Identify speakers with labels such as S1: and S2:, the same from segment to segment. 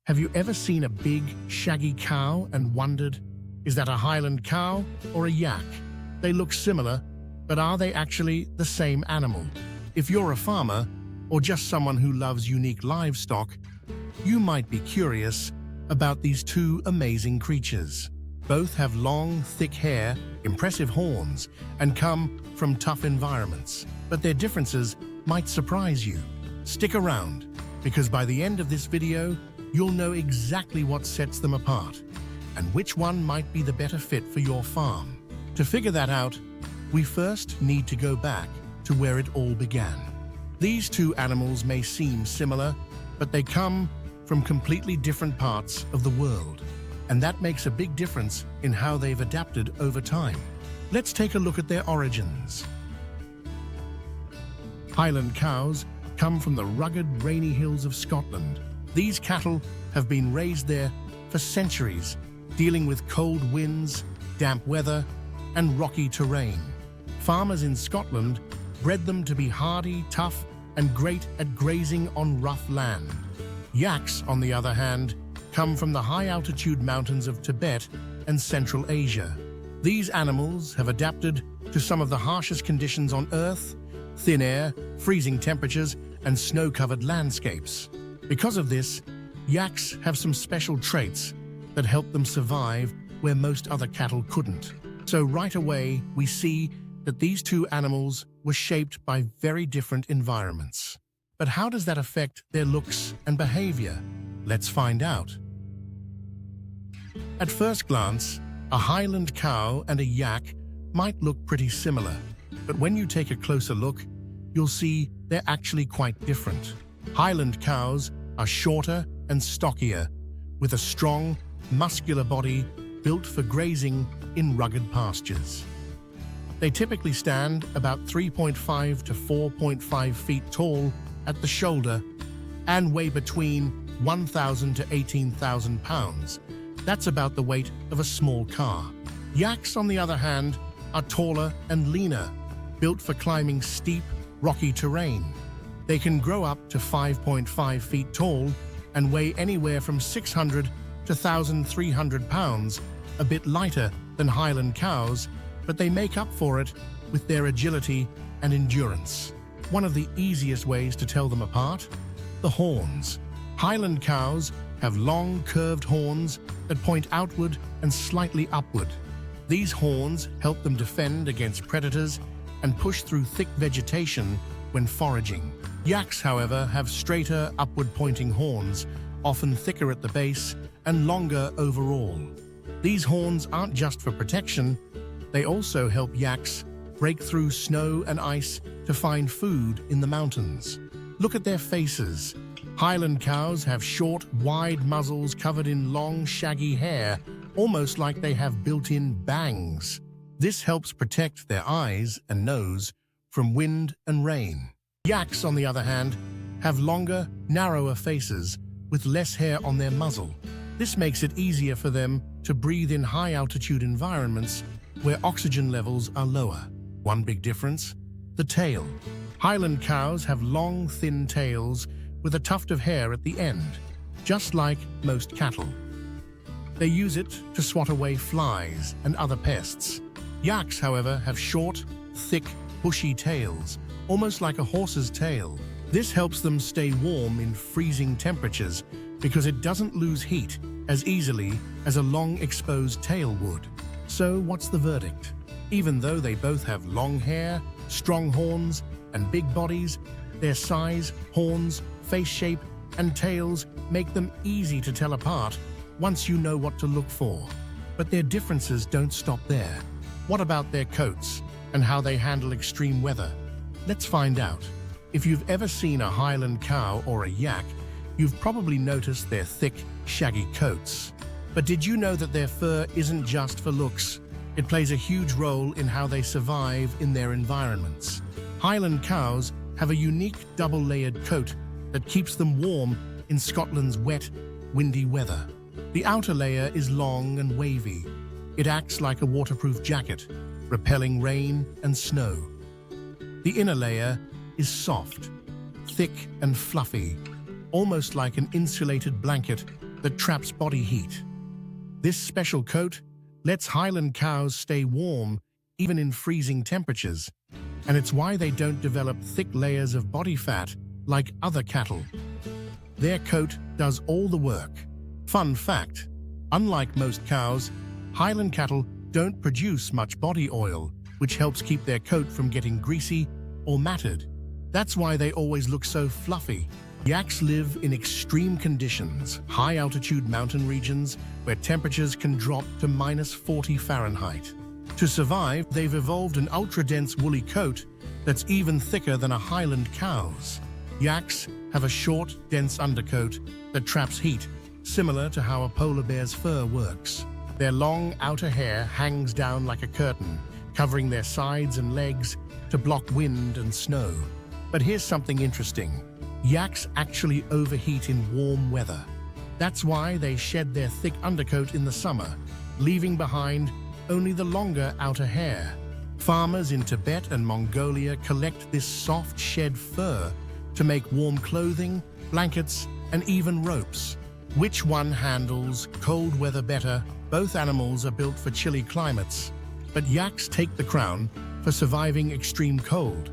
S1: Have you ever seen a big, shaggy cow and wondered, is that a Highland cow or a yak? They look similar, but are they actually the same animal? If you're a farmer or just someone who loves unique livestock, you might be curious about these two amazing creatures. Both have long, thick hair, impressive horns, and come from tough environments. But their differences might surprise you. Stick around, because by the end of this video, you'll know exactly what sets them apart and which one might be the better fit for your farm. To figure that out, we first need to go back to where it all began. These two animals may seem similar, but they come from completely different parts of the world, and that makes a big difference in how they've adapted over time. Let's take a look at their origins. Highland cows come from the rugged, rainy hills of Scotland. These cattle have been raised there for centuries, dealing with cold winds, damp weather, and rocky terrain. Farmers in Scotland bred them to be hardy, tough, and great at grazing on rough land. Yaks, on the other hand, come from the high-altitude mountains of Tibet and Central Asia. These animals have adapted to some of the harshest conditions on Earth: thin air, freezing temperatures, and snow-covered landscapes. Because of this, yaks have some special traits that help them survive where most other cattle couldn't. So right away, we see that these two animals were shaped by very different environments. But how does that affect their looks and behavior? Let's find out. At first glance, a Highland cow and a yak might look pretty similar, but when you take a closer look, you'll see they're actually quite different. Highland cows are shorter and stockier, with a strong, muscular body built for grazing in rugged pastures. They typically stand about 3.5 to 4.5 feet tall at the shoulder and weigh between 1,000 to 18,000 pounds. That's about the weight of a small car. Yaks, on the other hand, are taller and leaner, built for climbing steep, rocky terrain. They can grow up to 5.5 feet tall and weigh anywhere from 600 to 1,300 pounds, a bit lighter than Highland cows, but they make up for it with their agility and endurance. One of the easiest ways to tell them apart? The horns. Highland cows have long, curved horns that point outward and slightly upward. These horns help them defend against predators and push through thick vegetation when foraging. Yaks, however, have straighter, upward-pointing horns, often thicker at the base and longer overall. These horns aren't just for protection, they also help yaks break through snow and ice to find food in the mountains. Look at their faces. Highland cows have short, wide muzzles covered in long, shaggy hair, almost like they have built-in bangs. This helps protect their eyes and nose from wind and rain. Yaks, on the other hand, have longer, narrower faces with less hair on their muzzle. This makes it easier for them to breathe in high-altitude environments where oxygen levels are lower. One big difference: the tail. Highland cows have long, thin tails with a tuft of hair at the end, just like most cattle. They use it to swat away flies and other pests. Yaks, however, have short, thick, bushy tails, almost like a horse's tail. This helps them stay warm in freezing temperatures because it doesn't lose heat as easily as a long exposed tail would. So what's the verdict? Even though they both have long hair, strong horns, and big bodies, their size, horns, face shape, and tails make them easy to tell apart once you know what to look for. But their differences don't stop there. What about their coats and how they handle extreme weather? Let's find out. If you've ever seen a Highland cow or a yak, you've probably noticed their thick, shaggy coats. But did you know that their fur isn't just for looks? It plays a huge role in how they survive in their environments. Highland cows have a unique double-layered coat that keeps them warm in Scotland's wet, windy weather. The outer layer is long and wavy. It acts like a waterproof jacket, repelling rain and snow. The inner layer is soft, thick and fluffy, almost like an insulated blanket that traps body heat. This special coat lets Highland cows stay warm even in freezing temperatures, and it's why they don't develop thick layers of body fat like other cattle. Their coat does all the work. Fun fact, unlike most cows, Highland cattle don't produce much body oil, which helps keep their coat from getting greasy or matted. That's why they always look so fluffy. Yaks live in extreme conditions, high-altitude mountain regions where temperatures can drop to -40 Fahrenheit. To survive, they've evolved an ultra-dense woolly coat that's even thicker than a Highland cow's. Yaks have a short, dense undercoat that traps heat, similar to how a polar bear's fur works. Their long outer hair hangs down like a curtain, covering their sides and legs to block wind and snow. But here's something interesting. Yaks actually overheat in warm weather. That's why they shed their thick undercoat in the summer, leaving behind only the longer outer hair. Farmers in Tibet and Mongolia collect this soft shed fur to make warm clothing, blankets, and even ropes. Which one handles cold weather better? Both animals are built for chilly climates, but yaks take the crown for surviving extreme cold.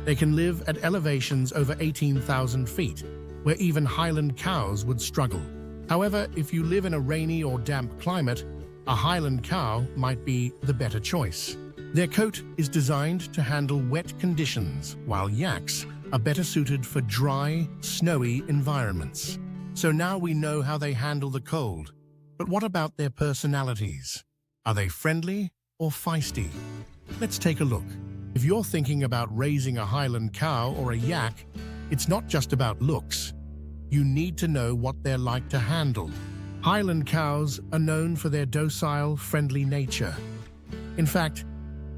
S1: They can live at elevations over 18,000 feet, where even Highland cows would struggle. However, if you live in a rainy or damp climate, a Highland cow might be the better choice. Their coat is designed to handle wet conditions, while yaks are better suited for dry, snowy environments. So now we know how they handle the cold. But what about their personalities? Are they friendly or feisty? Let's take a look. If you're thinking about raising a Highland cow or a yak, it's not just about looks. You need to know what they're like to handle. Highland cows are known for their docile, friendly nature. In fact,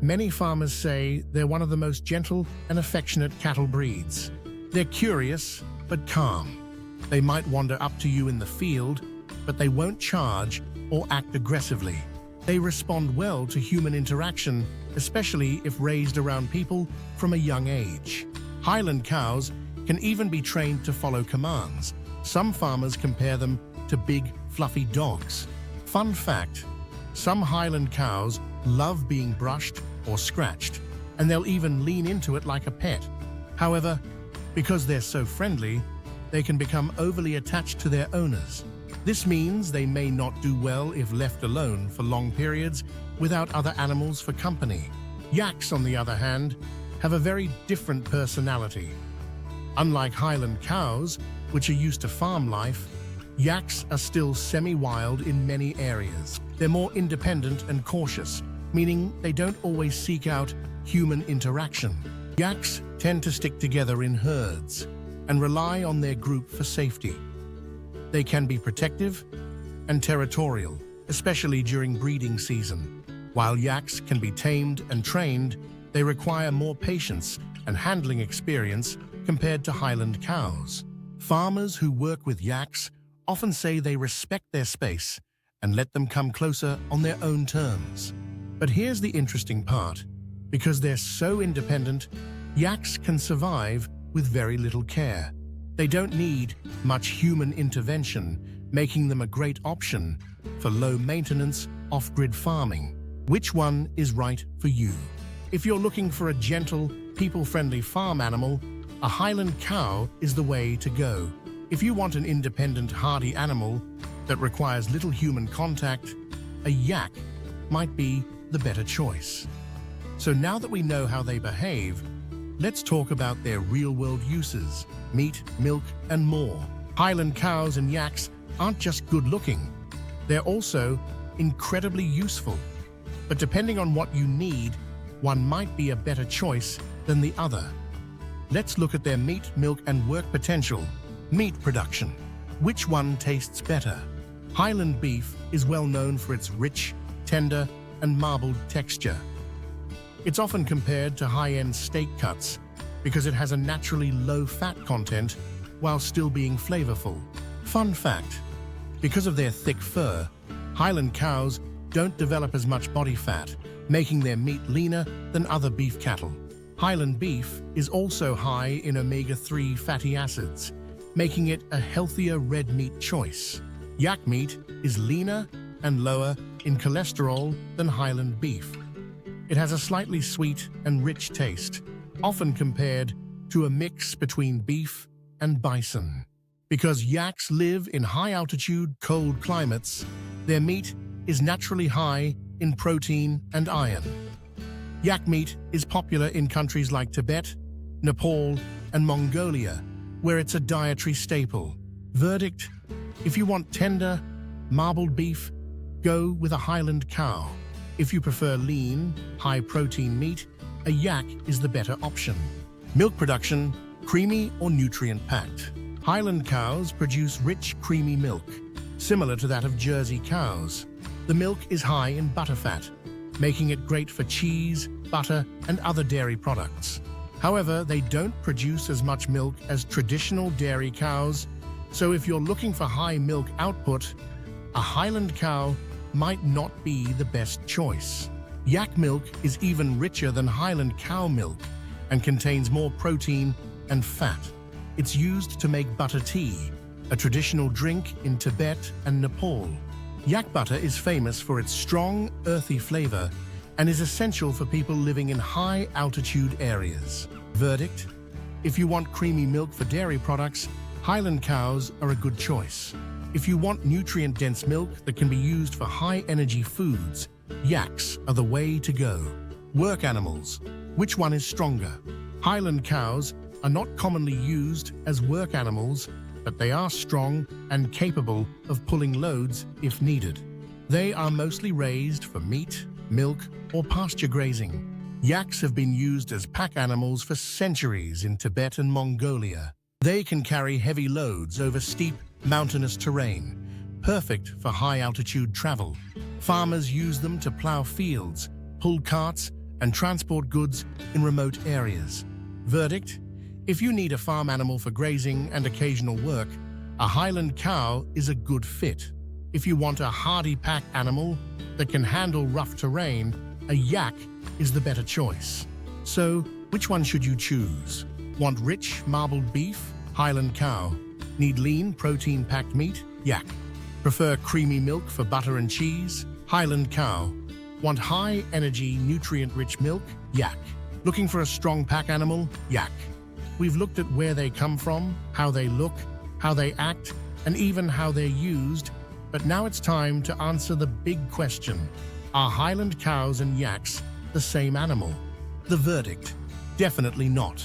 S1: many farmers say they're one of the most gentle and affectionate cattle breeds. They're curious, but calm. They might wander up to you in the field, but they won't charge or act aggressively. They respond well to human interaction, especially if raised around people from a young age. Highland cows can even be trained to follow commands. Some farmers compare them to big, fluffy dogs. Fun fact, some Highland cows love being brushed or scratched, and they'll even lean into it like a pet. However, because they're so friendly, they can become overly attached to their owners. This means they may not do well if left alone for long periods without other animals for company. Yaks, on the other hand, have a very different personality. Unlike Highland cows, which are used to farm life, yaks are still semi-wild in many areas. They're more independent and cautious, meaning they don't always seek out human interaction. Yaks tend to stick together in herds and rely on their group for safety. They can be protective and territorial, especially during breeding season. While yaks can be tamed and trained, they require more patience and handling experience compared to Highland cows. Farmers who work with yaks often say they respect their space and let them come closer on their own terms. But here's the interesting part. Because they're so independent, yaks can survive with very little care. They don't need much human intervention, making them a great option for low-maintenance, off-grid farming. Which one is right for you? If you're looking for a gentle, people-friendly farm animal, a Highland cow is the way to go. If you want an independent, hardy animal that requires little human contact, a yak might be the better choice. So now that we know how they behave, let's talk about their real-world uses: meat, milk, and more. Highland cows and yaks aren't just good-looking, they're also incredibly useful. But depending on what you need, one might be a better choice than the other. Let's look at their meat, milk, and work potential. Meat production. Which one tastes better? Highland beef is well known for its rich, tender, and marbled texture. It's often compared to high-end steak cuts because it has a naturally low fat content while still being flavorful. Fun fact, because of their thick fur, Highland cows don't develop as much body fat, making their meat leaner than other beef cattle. Highland beef is also high in omega-3 fatty acids, making it a healthier red meat choice. Yak meat is leaner and lower in cholesterol than Highland beef. It has a slightly sweet and rich taste, often compared to a mix between beef and bison. Because yaks live in high-altitude, cold climates, their meat is naturally high in protein and iron. Yak meat is popular in countries like Tibet, Nepal, and Mongolia, where it's a dietary staple. Verdict: if you want tender, marbled beef, go with a Highland cow. If you prefer lean, high-protein meat, a yak is the better option. Milk production: creamy or nutrient-packed. Highland cows produce rich, creamy milk, similar to that of Jersey cows. The milk is high in butterfat, making it great for cheese, butter, and other dairy products. However, they don't produce as much milk as traditional dairy cows, so if you're looking for high milk output, a Highland cow might not be the best choice. Yak milk is even richer than Highland cow milk and contains more protein and fat. It's used to make butter tea, a traditional drink in Tibet and Nepal. Yak butter is famous for its strong, earthy flavor and is essential for people living in high-altitude areas. Verdict: if you want creamy milk for dairy products, Highland cows are a good choice. If you want nutrient-dense milk that can be used for high-energy foods, yaks are the way to go. Work animals: which one is stronger? Highland cows are not commonly used as work animals, but they are strong and capable of pulling loads if needed. They are mostly raised for meat, milk, or pasture grazing. Yaks have been used as pack animals for centuries in Tibet and Mongolia. They can carry heavy loads over steep, mountainous terrain, perfect for high-altitude travel. Farmers use them to plow fields, pull carts, and transport goods in remote areas. Verdict: if you need a farm animal for grazing and occasional work, a Highland cow is a good fit. If you want a hardy pack animal that can handle rough terrain, a yak is the better choice. So, which one should you choose? Want rich, marbled beef? Highland cow. Need lean, protein-packed meat? Yak. Prefer creamy milk for butter and cheese? Highland cow. Want high-energy, nutrient-rich milk? Yak. Looking for a strong pack animal? Yak. We've looked at where they come from, how they look, how they act, and even how they're used, but now it's time to answer the big question: are Highland cows and yaks the same animal? The verdict: definitely not.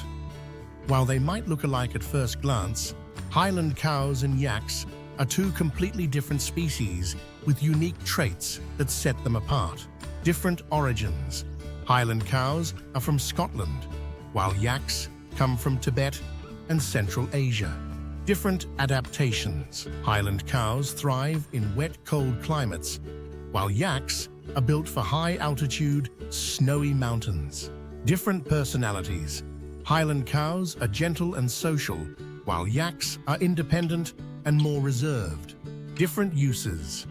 S1: While they might look alike at first glance, Highland cows and yaks are two completely different species with unique traits that set them apart. Different origins. Highland cows are from Scotland, while yaks come from Tibet and Central Asia. Different adaptations. Highland cows thrive in wet, cold climates, while yaks are built for high-altitude, snowy mountains. Different personalities. Highland cows are gentle and social, while yaks are independent and more reserved. Different uses.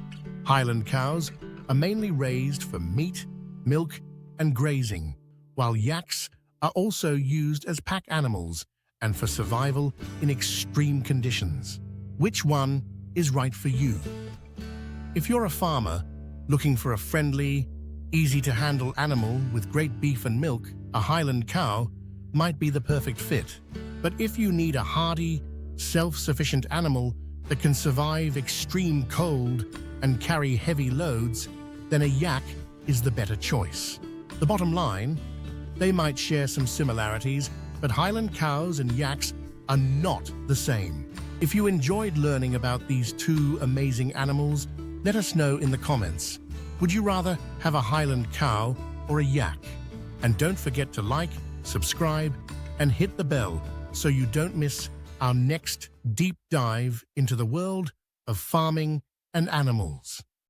S1: Highland cows are mainly raised for meat, milk, and grazing, while yaks are also used as pack animals and for survival in extreme conditions. Which one is right for you? If you're a farmer looking for a friendly, easy-to-handle animal with great beef and milk, a Highland cow might be the perfect fit. But if you need a hardy, self-sufficient animal that can survive extreme cold and carry heavy loads, then a yak is the better choice. The bottom line: they might share some similarities, but Highland cows and yaks are not the same. If you enjoyed learning about these two amazing animals, let us know in the comments. Would you rather have a Highland cow or a yak? And don't forget to like, subscribe, and hit the bell so you don't miss our next deep dive into the world of farming and animals.